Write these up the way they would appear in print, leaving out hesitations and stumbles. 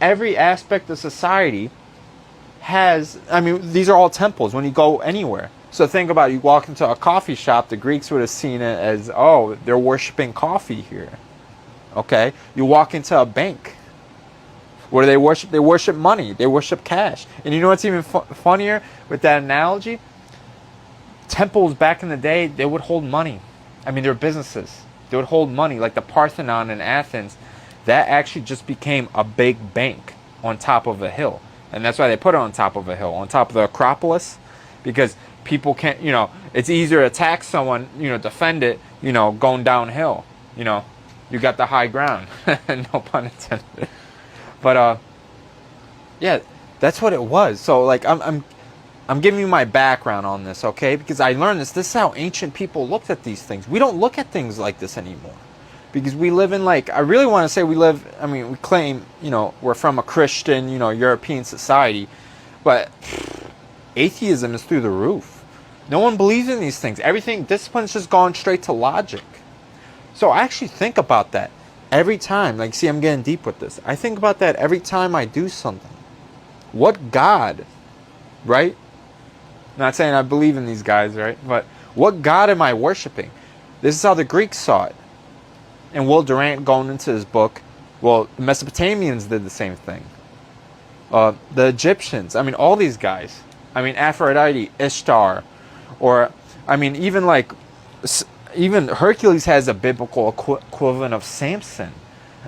every aspect of society has, I mean, these are all temples when you go anywhere. So think about it, you walk into a coffee shop, the Greeks would have seen it as, oh, they're worshiping coffee here. Okay? You walk into a bank. What do they worship? They worship money. They worship cash. And you know what's even funnier with that analogy? Temples back in the day, they would hold money. I mean, they're businesses. They would hold money. Like the Parthenon in Athens, that actually just became a big bank on top of a hill. And that's why they put it on top of a hill, on top of the Acropolis, because people can't, you know, it's easier to attack someone, you know, defend it, you know, going downhill. You know, you got the high ground. No pun intended. But yeah, that's what it was. So like I'm giving you my background on this, okay? Because I learned this. This is how ancient people looked at these things. We don't look at things like this anymore. Because we live in, like, I really want to say we live, I mean, we claim, you know, we're from a Christian, you know, European society. But atheism is through the roof. No one believes in these things. Everything, discipline's just gone straight to logic. So I actually think about that every time. Like, see, I'm getting deep with this. I think about that every time I do something. What God, right? Not saying I believe in these guys, right? But what God am I worshiping? This is how the Greeks saw it. And Will Durant, going into his book, well, the Mesopotamians did the same thing. The Egyptians, I mean, all these guys. I mean, Aphrodite, Ishtar, or, I mean, even like, even Hercules has a biblical equivalent of Samson.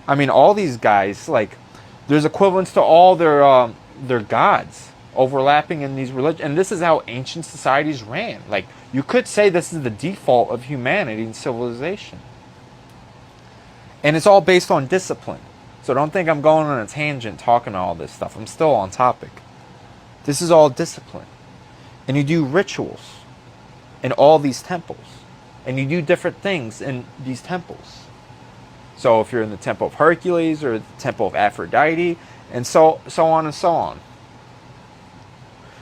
I mean, all these guys, like, there's equivalents to all their gods overlapping in these religions. And this is how ancient societies ran. Like, you could say this is the default of humanity and civilization. And it's all based on discipline. So don't think I'm going on a tangent talking all this stuff. I'm still on topic. This is all discipline. And you do rituals in all these temples. And you do different things in these temples. So if you're in the temple of Hercules or the temple of Aphrodite, and so on and so on.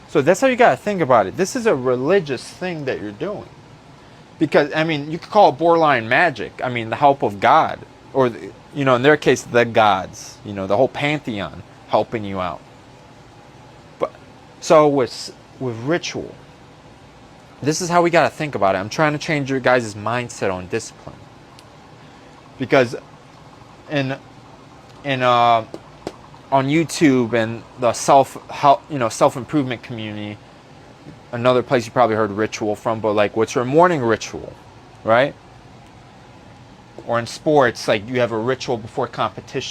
So that's how you got to think about it. This is a religious thing that you're doing. Because, I mean, you could call it borderline magic. I mean, the help of God. Or, you know, in their case, the gods. You know, the whole pantheon helping you out. But so with ritual, this is how we got to think about it. I'm trying to change your guys' mindset on discipline. Because on YouTube and the self-improvement community, another place you probably heard ritual from, but like, what's your morning ritual, right? Or in sports, like, you have a ritual before competition.